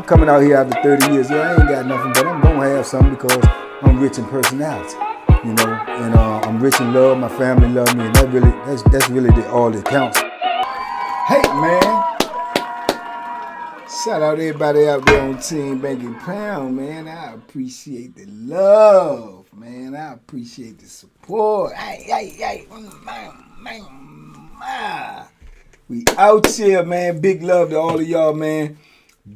coming out here after 30 years. Yeah, I ain't got nothing, but I'm gonna have something because I'm rich in personality, you know, and I'm rich in love. My family love me, and that's really all that counts. Hey man, shout out everybody out there on Team Banky Pound, man. I appreciate the love, man. I appreciate the support. Hey, we out here, man. Big love to all of y'all, man.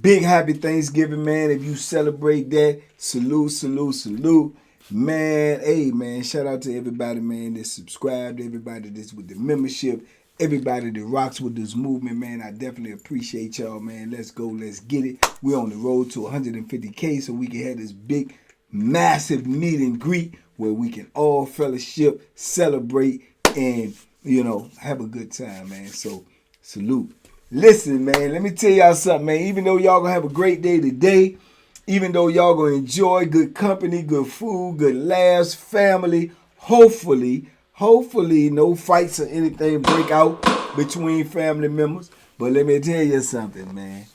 Big happy Thanksgiving, man. If you celebrate that, salute. Man, hey, man, shout out to everybody, man, that subscribed, everybody that's with the membership, everybody that rocks with this movement, man. I definitely appreciate y'all, man. Let's go. Let's get it. We're on the road to 150K so we can have this big, massive meet and greet where we can all fellowship, celebrate, and, you know, have a good time, man. So, salute. Listen, man, let me tell y'all something, man. Even though y'all gonna have a great day today, even though y'all gonna enjoy good company, good food, good laughs, family, hopefully no fights or anything break out between family members. But let me tell you something, man.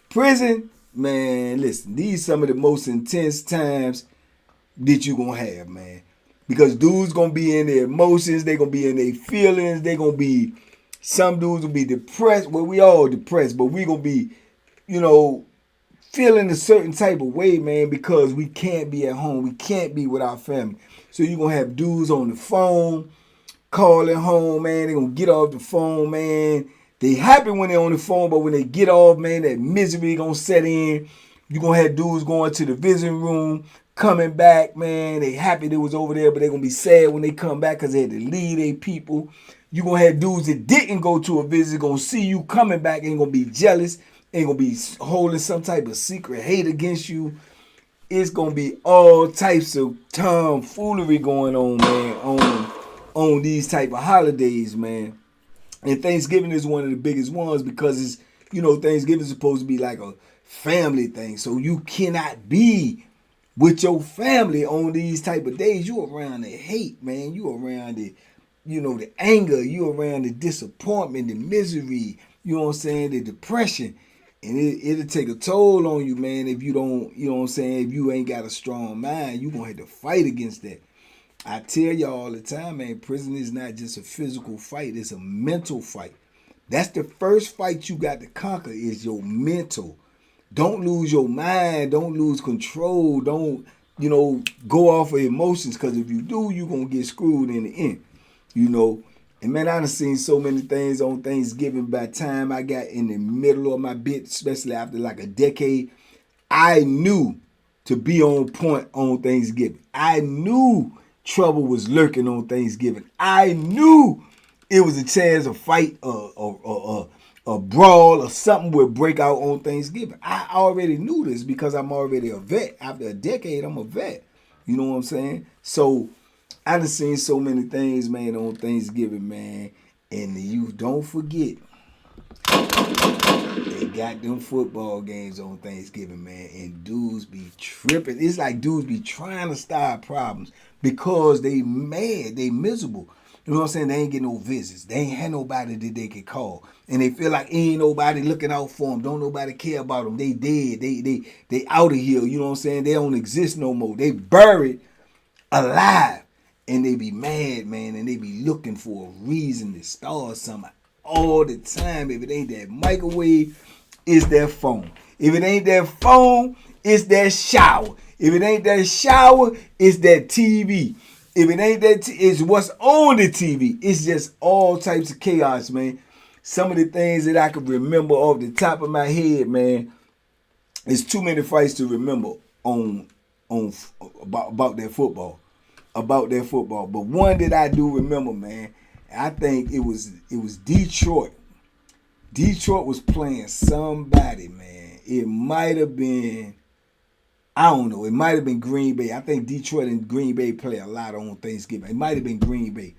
Prison, man, listen, these some of the most intense times that you gonna have, man. Because dudes gonna be in their emotions, they gonna be in their feelings, they gonna be, some dudes will be depressed. Well, we all depressed, but we gonna be, you know, feeling a certain type of way, man, because we can't be at home. We can't be with our family. So you're going to have dudes on the phone, calling home, man. They're going to get off the phone, man. They happy when they're on the phone, but when they get off, man, that misery going to set in. You're going to have dudes going to the visiting room, coming back, man. They happy they was over there, but they're going to be sad when they come back because they had to leave their people. You're going to have dudes that didn't go to a visit, going to see you coming back, ain't going to be jealous, ain't going to be holding some type of secret hate against you. It's going to be all types of tomfoolery going on, man, on these type of holidays, man. And Thanksgiving is one of the biggest ones because it's, you know, Thanksgiving is supposed to be like a family thing. So you cannot be with your family on these type of days. You around the hate, man. You around the, you know, the anger. You around the disappointment, the misery, you know what I'm saying, the depression. And it'll take a toll on you, man, if you don't, you know what I'm saying, if you ain't got a strong mind, you're going to have to fight against that. I tell y'all all the time, man, prison is not just a physical fight, it's a mental fight. That's the first fight you got to conquer is your mental. Don't lose your mind, don't lose control, don't, you know, go off of emotions, because if you do, you're going to get screwed in the end, you know. And man, I done seen so many things on Thanksgiving. By the time I got in the middle of my bit, especially after like a decade, I knew to be on point on Thanksgiving. I knew trouble was lurking on Thanksgiving. I knew it was a chance of fight, a brawl, or something would break out on Thanksgiving. I already knew this because I'm already a vet. After a decade, I'm a vet. You know what I'm saying? So I done seen so many things, man, on Thanksgiving, man. And the youth, don't forget, they got them football games on Thanksgiving, man. And dudes be tripping. It's like dudes be trying to start problems because they mad, they miserable. You know what I'm saying? They ain't get no visits. They ain't had nobody that they could call. And they feel like ain't nobody looking out for them. Don't nobody care about them. They dead. They out of here. You know what I'm saying? They don't exist no more. They buried alive. And they be mad, man, and they be looking for a reason to start something all the time. If it ain't that microwave, it's that phone. If it ain't that phone, it's that shower. If it ain't that shower, it's that TV. If it ain't that, it's what's on the TV. It's just all types of chaos, man. Some of the things that I can remember off the top of my head, man, it's too many fights to remember about that football. About their football. But one that I do remember, man, I think it was Detroit. Detroit was playing somebody, man. It might have been, I don't know, it might have been Green Bay. I think Detroit and Green Bay play a lot on Thanksgiving. It might have been Green Bay.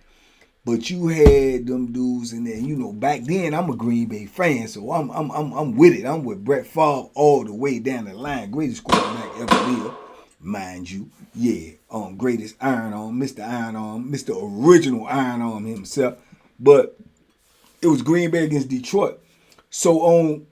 But you had them dudes in there. You know, back then I'm a Green Bay fan, so I'm with it. I'm with Brett Favre all the way down the line. Greatest quarterback ever lived, mind you. Yeah, greatest Iron Arm, Mr. Iron Arm, Mr. Original Iron Arm himself. But it was Green Bay against Detroit. So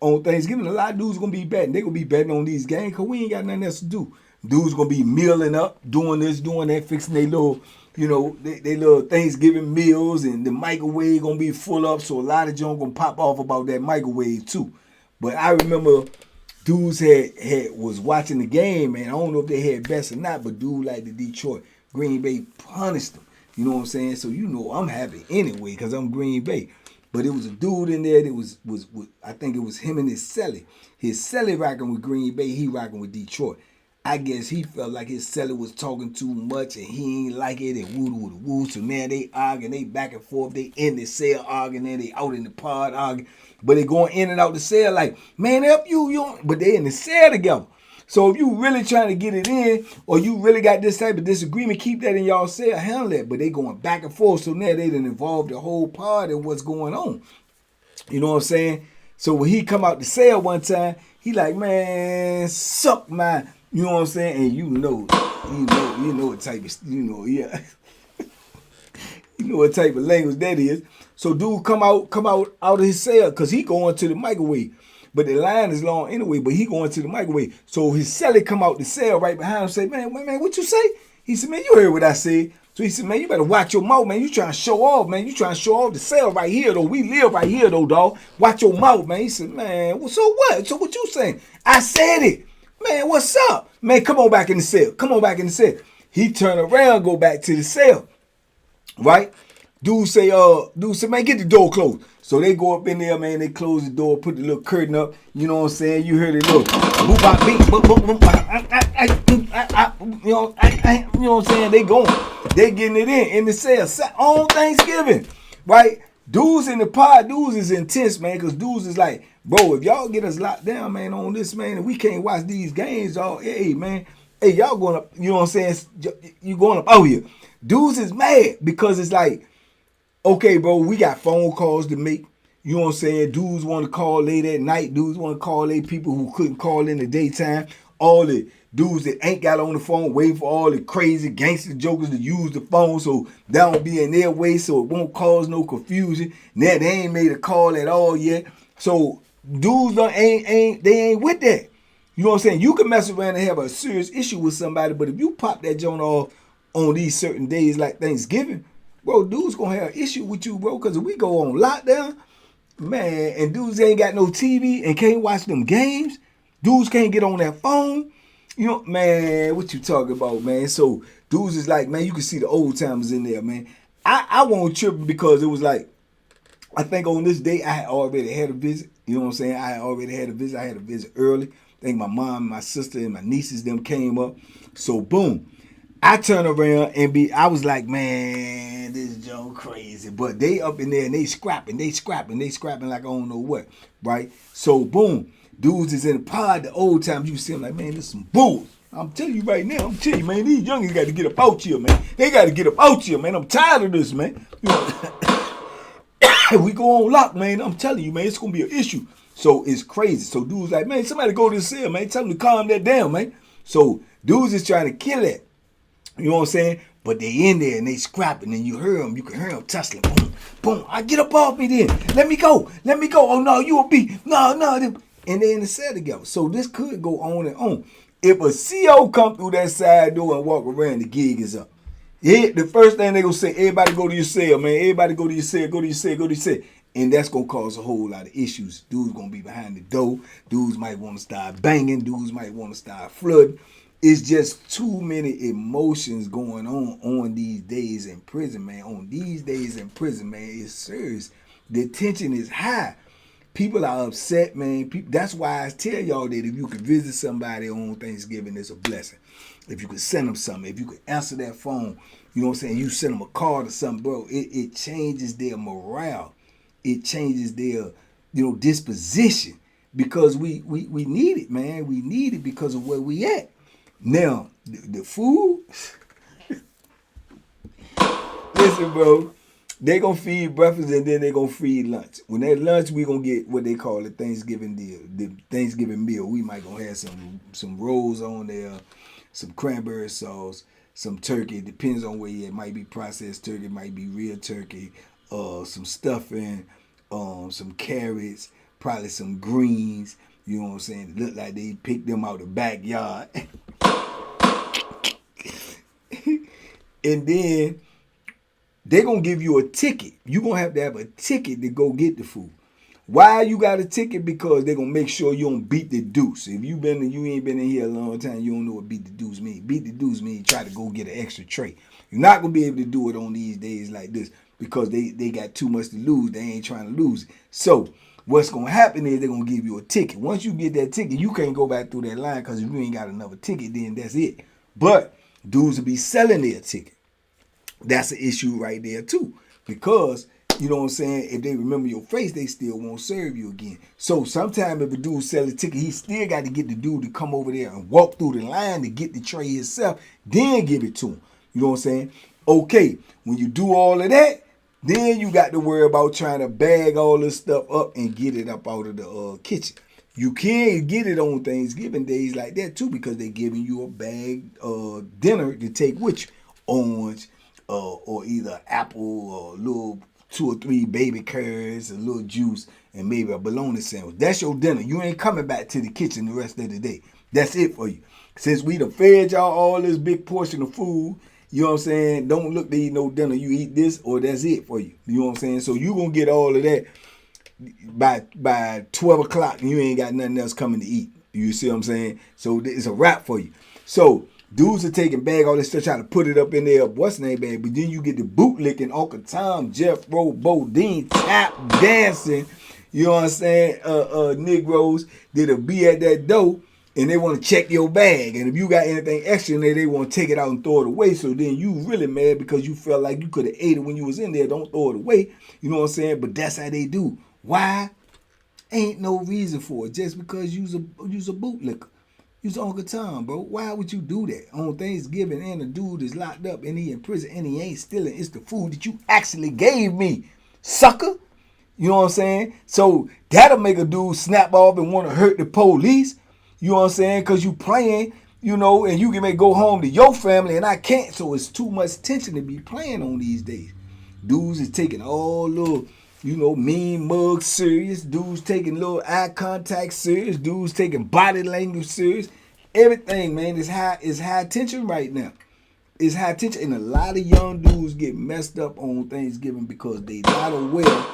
on Thanksgiving, a lot of dudes gonna be betting. They gonna be betting on these games because we ain't got nothing else to do. Dudes gonna be mealing up, doing this, doing that, fixing their little, they little Thanksgiving meals, and the microwave gonna be full up. So a lot of junk gonna pop off about that microwave too. But I remember dudes was watching the game, man. I don't know if they had bets or not, but dude like the Detroit Green Bay punished them. You know what I'm saying? So I'm happy anyway because I'm Green Bay. But it was a dude in there that was I think it was him and his celly. His celly rocking with Green Bay, he rocking with Detroit. I guess he felt like his celly was talking too much and he ain't like it and woo. So now they arguing, they back and forth, they in the cell arguing, and they out in the pod arguing. But they going in and out the cell like, man, help you, but they in the cell together. So if you really trying to get it in, or you really got this type of disagreement, keep that in y'all cell, handle that. But they going back and forth, so now they done involved the whole pod in what's going on. You know what I'm saying? So when he come out the cell one time, he like, man, suck my, you know what I'm saying? And you know what type of, yeah. You know what type of language that is. So dude come out of his cell because he going to the microwave. But the line is long anyway, but he going to the microwave. So his celly come out the cell right behind him, say, man, what you say? He said, man, you heard what I said. So he said, man, you better watch your mouth, man. You trying to show off, man. You trying to show off the cell right here, though. We live right here, though, dog. Watch your mouth, man. He said, man, well, so what? So what you saying? I said it. Man, what's up? Man, come on back in the cell. Come on back in the cell. He turn around, go back to the cell. Right? Dude say, man, get the door closed. So they go up in there, man, they close the door, put the little curtain up, you know what I'm saying? You heard it, look. You know what I'm saying? They getting it in the cell on Thanksgiving, right? Dudes in the pod, dudes is intense, man, because dudes is like, bro, if y'all get us locked down, man, on this, man, and we can't watch these games, y'all, hey, man, hey, y'all going up, you know what I'm saying? You going up out here. Dudes is mad because it's like, okay, bro, we got phone calls to make. You know what I'm saying? Dudes want to call late at night. Dudes want to call late people who couldn't call in the daytime. All the dudes that ain't got on the phone waiting for all the crazy gangster jokers to use the phone so that won't be in their way so it won't cause no confusion. Now they ain't made a call at all yet. So dudes ain't with that. You know what I'm saying? You can mess around and have a serious issue with somebody, but if you pop that joint off on these certain days like Thanksgiving, bro, dudes gonna have an issue with you, bro, because if we go on lockdown, man, and dudes ain't got no TV and can't watch them games, dudes can't get on that phone, you know, man, what you talking about, man? So dudes is like, man, you can see the old timers in there, man. I won't trip because it was like, I think on this day I had already had a visit, you know what I'm saying? I had already had a visit. I had a visit early. I think my mom, my sister, and my nieces, them came up. So boom. I turn around and I was like, man, this Joe crazy. But they up in there and they scrapping like I don't know what, right? So boom, dudes is in the pod. The old times you see them like, man, this some bulls. I'm telling you right now, man, these youngins got to get up out here, man. They got to get up out here, man. I'm tired of this, man. You know, we go on lock, man. I'm telling you, man, it's gonna be an issue. So it's crazy. So dudes like, man, somebody go to the cell, man. Tell them to calm that down, man. So dudes is trying to kill that. You know what I'm saying? But they in there and they scrapping and you can hear them tussling. Boom, boom. I get up off me then. Let me go. Oh no, you a beat. No. And they in the cell together. So this could go on and on. If a CO come through that side door and walk around, the gig is up. Yeah, the first thing they gonna say, everybody go to your cell, man. Everybody go to your cell. And that's gonna cause a whole lot of issues. Dudes gonna be behind the door. Dudes might want to start banging. Dudes might want to start flooding. It's just too many emotions going on these days in prison, man. On these days in prison, man, it's serious. The tension is high. People are upset, man. That's why I tell y'all that if you could visit somebody on Thanksgiving, it's a blessing. If you could send them something, if you could answer that phone, you know what I'm saying? You send them a card or something, bro. It changes their morale. It changes their, disposition because we need it, man. We need it because of where we at. Now, the food, listen, bro, they going to feed breakfast and then they going to feed lunch. When that lunch, we going to get what they call the Thanksgiving deal, the Thanksgiving meal. We might going to have some rolls on there, some cranberry sauce, some turkey. It depends on where you at. It might be processed turkey, it might be real turkey, some stuffing, some carrots, probably some greens. You know what I'm saying? It look like they picked them out the backyard. And then they're going to give you a ticket. You're going to have a ticket to go get the food. Why you got a ticket? Because they're going to make sure you don't beat the deuce. If you ain't been in here a long time, you don't know what beat the deuce means. Beat the deuce means try to go get an extra tray. You're not going to be able to do it on these days like this because they got too much to lose. They ain't trying to lose it. So what's going to happen is they're going to give you a ticket. Once you get that ticket, you can't go back through that line because if you ain't got another ticket, then that's it. But dudes will be selling their ticket. That's an issue right there too, because you know what I'm saying, if they remember your face, they still won't serve you again. So sometimes if a dude sells a ticket, he still got to get the dude to come over there and walk through the line to get the tray himself, then give it to him. You know what I'm saying? Okay, when you do all of that, then you got to worry about trying to bag all this stuff up and get it up out of the kitchen. You can get it on Thanksgiving days like that too, because they're giving you a bag dinner to take with you. Orange, or either apple or a little 2 or 3 baby carrots, a little juice, and maybe a bologna sandwich. That's your dinner. You ain't coming back to the kitchen the rest of the day. That's it for you. Since we done fed y'all all this big portion of food, you know what I'm saying, don't look to eat no dinner. You eat this or that's it for you. You know what I'm saying? So you going to get all of that by 12 o'clock and you ain't got nothing else coming to eat. You see what I'm saying? So it's a wrap for you. So dudes are taking bag all this stuff, trying to put it up in there, what's name bag, but then you get the bootlicking, Uncle Tom, Jeff Rowe, Bo Dean, tap dancing, you know what I'm saying, Negroes that'll be at that door and they want to check your bag. And if you got anything extra in there, they want to take it out and throw it away. So then you really mad because you felt like you could have ate it when you was in there. Don't throw it away. You know what I'm saying? But that's how they do. Why? Ain't no reason for it. Just because you's a bootlicker. You's Uncle Tom, bro. Why would you do that on Thanksgiving and the dude is locked up and he in prison and he ain't stealing? It's the food that you actually gave me, sucker. You know what I'm saying? So that'll make a dude snap off and want to hurt the police. You know what I'm saying? Because you playing, you know, and you can go home to your family and I can't. So it's too much tension to be playing on these days. Dudes is taking all little, you know, mean mugs serious. Dudes taking little eye contact serious. Dudes taking body language serious. Everything, man, is high tension right now. It's high tension. And a lot of young dudes get messed up on Thanksgiving because they not aware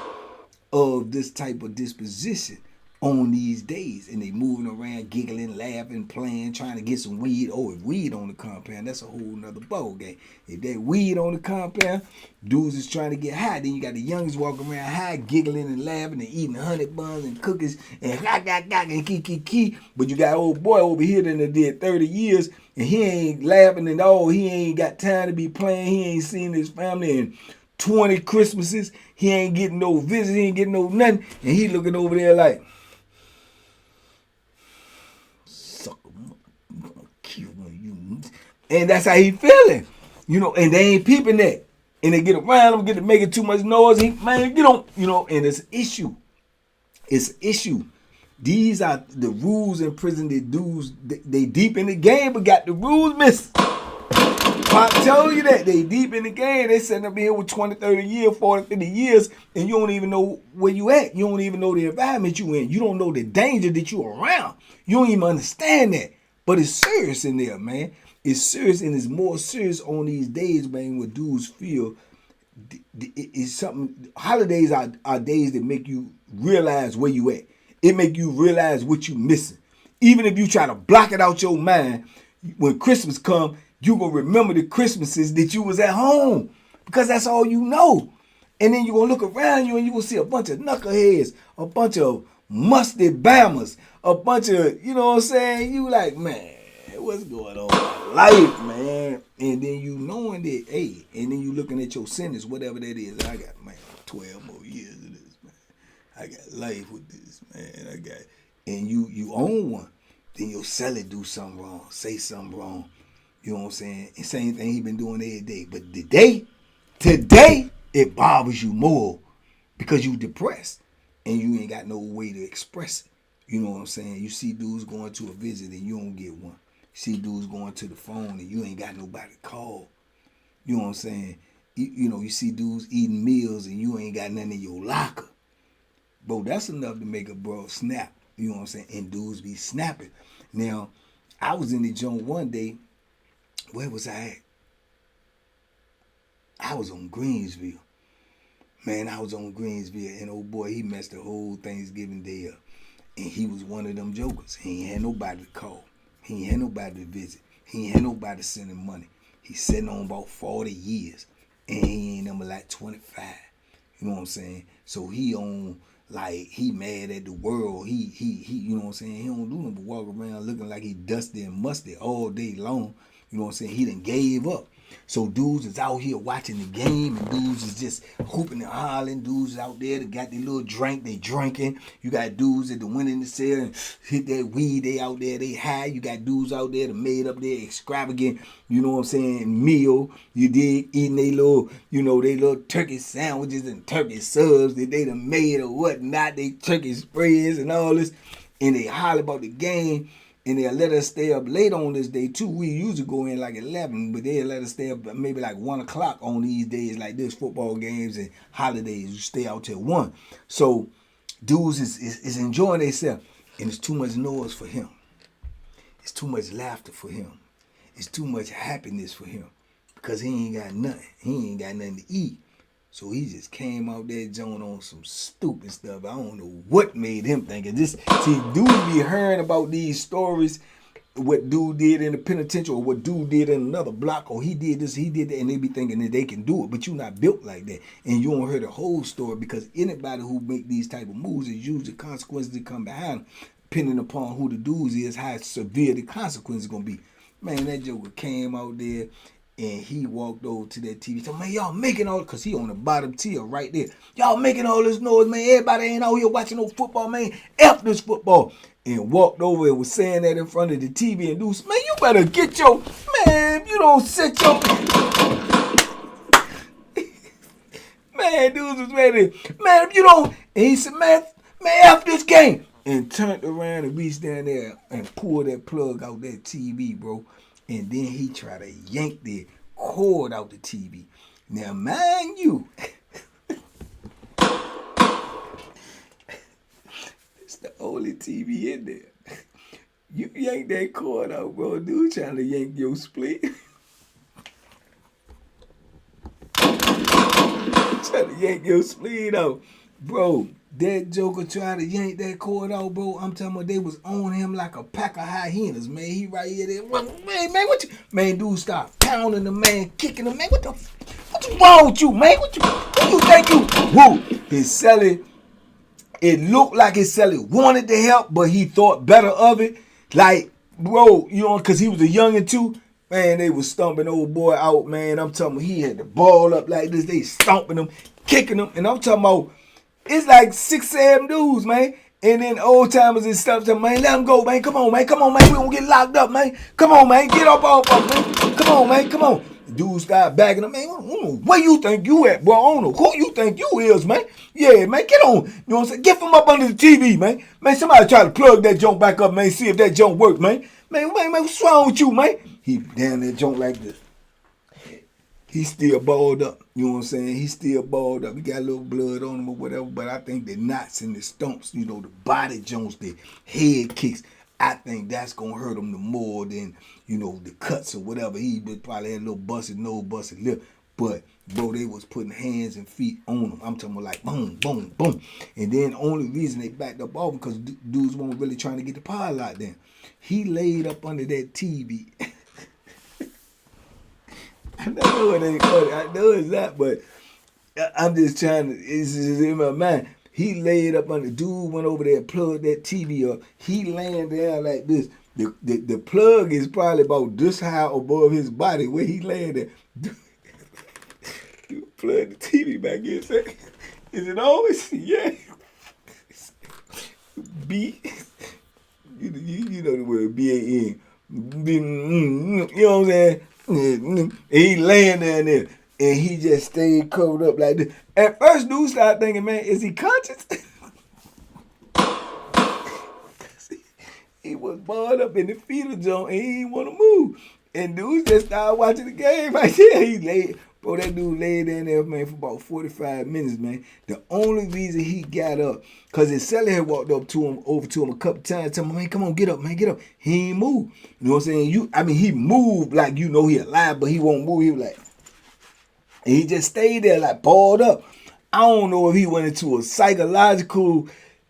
of this type of disposition on these days. And they moving around, giggling, laughing, playing, trying to get some weed. Oh, if weed on the compound, that's a whole nother ball game. If that weed on the compound, dudes is trying to get high. Then you got the youngins walking around high, giggling and laughing and eating honey buns and cookies and and kiki. But you got old boy over here that did 30 years and he ain't laughing at all. He ain't got time to be playing. He ain't seen his family in 20 Christmases. He ain't getting no visits. He ain't getting no nothing. And he looking over there like, and that's how he feeling, you know, and they ain't peeping that. And they get around him, get to making too much noise. Man, get on, you know, and it's an issue. It's an issue. These are the rules in prison. The dudes, they deep in the game, but got the rules missing. Pop told you that. They deep in the game. They sitting up here with 20, 30 years, 40, 50 years, and you don't even know where you at. You don't even know the environment you in. You don't know the danger that you around. You don't even understand that. But it's serious in there, man. It's serious, and it's more serious on these days, man, where dudes feel it's something. Holidays are days that make you realize where you at. It make you realize what you missing. Even if you try to block it out your mind, when Christmas come, you gonna remember the Christmases that you was at home because that's all you know. And then you gonna look around you and you gonna see a bunch of knuckleheads, a bunch of musty bammers, a bunch of, you know what I'm saying? You like, man, what's going on in my life, man? And then you knowing that, hey, and then you looking at your sentence, whatever that is. I got, man, 12 more years of this, man. I got life with this, man. I got, and you own one. Then your celly do something wrong, say something wrong. You know what I'm saying? And same thing he been doing every day. But today, it bothers you more because you depressed and you ain't got no way to express it. You know what I'm saying? You see dudes going to a visit and you don't get one. You see dudes going to the phone and you ain't got nobody to call. You know what I'm saying? You know, you see dudes eating meals and you ain't got nothing in your locker. Bro, that's enough to make a bro snap. You know what I'm saying? And dudes be snapping. Now, I was in the joint one day. Where was I at? I was on Greensville. Man, I was on Greensville, and old boy, he messed the whole Thanksgiving day up. And he was one of them jokers. He ain't had nobody to call. He ain't had nobody to visit. He ain't had nobody to send him money. He's sitting on about 40 years. And he ain't number like 25. You know what I'm saying? So he on, like, he mad at the world. He you know what I'm saying? He don't do nothing but walk around looking like he dusty and musty all day long. You know what I'm saying? He done gave up. So dudes is out here watching the game, and dudes is just hooping and hollering. Dudes is out there that got their little drink, they drinking. You got dudes that went in the cell and hit that weed, they out there, they high. You got dudes out there that made up their extravagant, you know what I'm saying, meal. You dig, eating they little, you know, they little turkey sandwiches and turkey subs that they done made or whatnot. They turkey spreads and all this, and they holler about the game. And they'll let us stay up late on this day too. We usually go in like 11, but they'll let us stay up maybe like 1 o'clock on these days like this, football games and holidays. You stay out till 1. So dudes is enjoying themselves. And it's too much noise for him. It's too much laughter for him. It's too much happiness for him. Because he ain't got nothing. He ain't got nothing to eat. So he just came out there joint on some stupid stuff. I don't know what made him think of this. See, dude be hearing about these stories, what dude did in the penitentiary, or what dude did in another block, or he did this, he did that, and they be thinking that they can do it, but you're not built like that. And you don't hear the whole story, because anybody who make these type of moves is usually consequences that come behind them, depending upon who the dudes is, how severe the consequences going to be. Man, that joker came out there, and he walked over to that TV. So, man, y'all making all, because he on the bottom tier right there. Y'all making all this noise, man. Everybody ain't out here watching no football, man. F this football. And walked over and was saying that in front of the TV. And dudes, man, you better get your, man, you don't sit your, man, dudes was ready. Man, if you don't, and he said, man, F this game. And turned around and reached down there and pulled that plug out that TV, bro. And then he tried to yank the cord out the TV. Now, mind you, it's the only TV in there. You yank that cord out, bro. Dude trying to yank your split. Trying to yank your spleen out. Bro, that joker tried to yank that cord out, bro. I'm talking about they was on him like a pack of hyenas, man. He right here there. Man, what you... Man, dude start pounding the man, kicking him. Man, what's wrong with you, man? What you think you... Whoa. His celly, it looked like his celly wanted to help, but he thought better of it. Like, bro, you know, because he was a youngin' too. Man, they was stomping old boy out, man. I'm talking about he had the ball up like this. They stomping him, kicking him. And I'm talking about it's like 6, 7 dudes, man. And then old timers and stuff, man, let him go, man. Come on, man. We gonna get locked up, man. Come on, man. Get up off of him, man. Come on, man. Come on. The dude started backing him, man. I don't know where you think you at, bro. I don't know who you think you is, man. Yeah, man. Get on. You know what I'm saying? Get from up under the TV, man. Man, somebody try to plug that junk back up, man. See if that junk work, man. Man, what's wrong with you, man? He down that junk like this. He still balled up. You know what I'm saying? He still balled up. He got a little blood on him or whatever, but I think the knots and the stumps, you know, the body joints, the head kicks, I think that's going to hurt him the more than, you know, the cuts or whatever. He probably had a little busted nose, busted lip. But, bro, they was putting hands and feet on him. I'm talking about like boom, boom, boom. And then the only reason they backed up off him because dudes weren't really trying to get the power locked in. He laid up under that TV. I know it ain't funny. I know it's not, but I'm just trying to, it's just in my mind. He laid up under, dude went over there and plugged that TV up. He laying down like this. The plug is probably about this high above his body where he laying there. You plug the TV back in. Say, is it always? Yeah. B. You know the word B-A-N. You know what I'm saying? He laying there and he just stayed covered up like this. At first, dude started thinking, man, is he conscious? He was balled up in the fetal joint and he didn't want to move. And dude just started watching the game right there. He laid, bro, that dude laid in there, man, for about 45 minutes, man. The only reason he got up, because his celly had walked over to him a couple times, telling him, man, come on, get up, man, get up. He ain't move. You know what I'm saying? He moved like he alive, but he won't move. He was like, and he just stayed there like balled up. I don't know if he went into a psychological,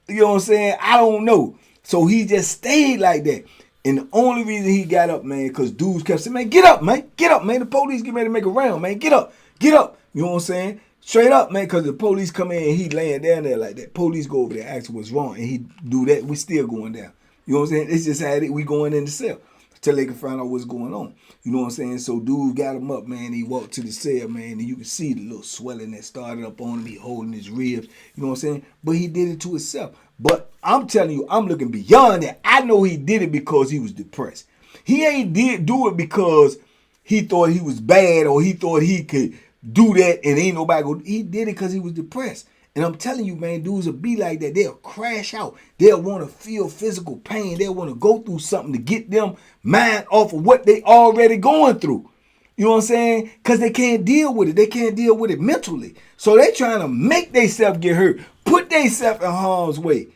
you know what I'm saying? I don't know. So he just stayed like that. And the only reason he got up, man, because dudes kept saying, man, get up, man. Get up, man. The police get ready to make a round, man. Get up. Get up. You know what I'm saying? Straight up, man, because the police come in and he laying down there like that. Police go over there, ask him what's wrong, and he do that. We still going down. You know what I'm saying? It's just how we going in the cell till they can find out what's going on. You know what I'm saying? So dude got him up, man. He walked to the cell, man, and you can see the little swelling that started up on him. He holding his ribs. You know what I'm saying? But he did it to himself. But I'm telling you, I'm looking beyond that. I know he did it because he was depressed. He ain't do it because he thought he was bad or he thought he could do that and ain't nobody go. He did it because he was depressed. And I'm telling you, man, dudes will be like that. They'll crash out. They'll want to feel physical pain. They'll want to go through something to get them mind off of what they already going through. You know what I'm saying? Because they can't deal with it. They can't deal with it mentally. So they trying to make themselves get hurt, put themselves in harm's way,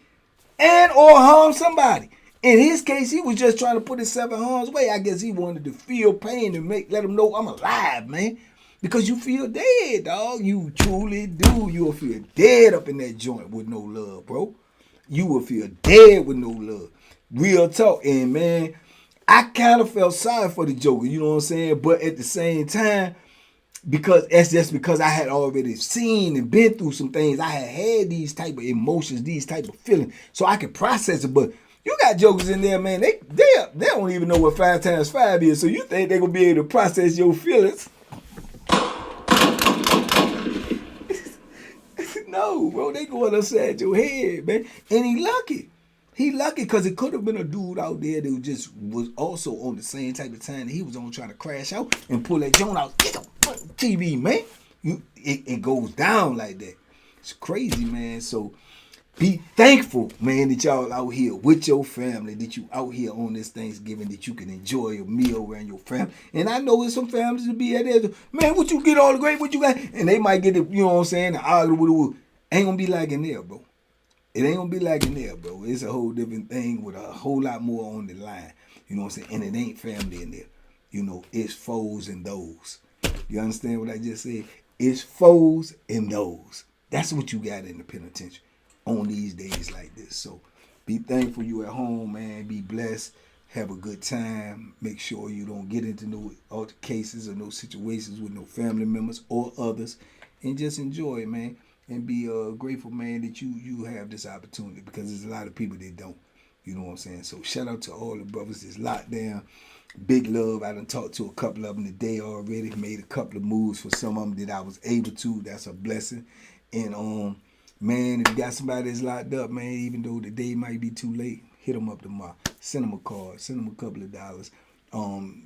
and or harm somebody. In his case, he was just trying to put himself in harm's way. I guess he wanted to feel pain and let him know I'm alive, man. Because you feel dead, dog. You truly do. You will feel dead up in that joint with no love, bro. You will feel dead with no love. Real talk. And, man, I kind of felt sorry for the Joker, you know what I'm saying? But at the same time, because that's just because I had already seen and been through some things. I had these type of emotions, these type of feelings, so I could process it. But you got jokers in there, man. They don't even know what 5 times 5 is. So you think they're going to be able to process your feelings? No, bro, they going upside your head, man. And he lucky. He lucky because it could have been a dude out there that just was also on the same type of time that he was on trying to crash out and pull that joint out. Get the TV, man. It goes down like that. It's crazy, man. So be thankful, man, that y'all out here with your family, that you out here on this Thanksgiving, that you can enjoy a meal around your family. And I know there's some families to be at there, man, what you get all the great, what you got? And they might get it, you know what I'm saying, the argue with it. Ain't gonna be like in there, bro. It ain't gonna be like in there, bro. It's a whole different thing with a whole lot more on the line. You know what I'm saying? And it ain't family in there. You know, it's foes and those. You understand what I just said? It's foes and those. That's what you got in the penitentiary on these days like this. So be thankful you at home, man. Be blessed. Have a good time. Make sure you don't get into no altercations or no situations with no family members or others. And just enjoy it, man. And be grateful, man, that you have this opportunity, because there's a lot of people that don't. You know what I'm saying? So shout out to all the brothers that's locked down. Big love. I done talked to a couple of them today already. Made a couple of moves for some of them that I was able to. That's a blessing. And man, if you got somebody that's locked up, man, even though the day might be too late, hit them up tomorrow. Send them a card. Send them a couple of dollars.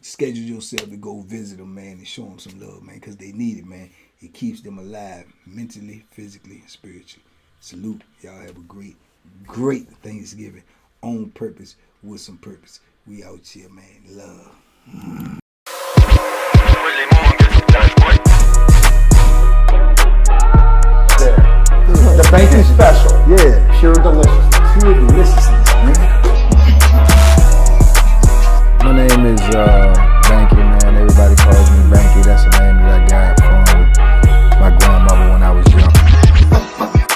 Schedule yourself to go visit them, man, and show them some love, man, because they need it, man. It keeps them alive mentally, physically, and spiritually. Salute. Y'all have a great, great Thanksgiving on purpose with some purpose. We out here, man. Love. The Banky special. Yeah. Pure deliciousness. Pure deliciousness, man. My name is Banky, man. Everybody calls me Banky. That's the name that I got from my grandmother when I was young.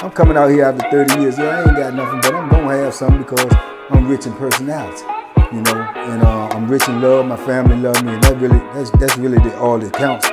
I'm coming out here after 30 years. Yeah, I ain't got nothing, but I'm gonna have something because I'm rich in personality, you know, and I'm rich in love. My family love me, and that's really all that counts.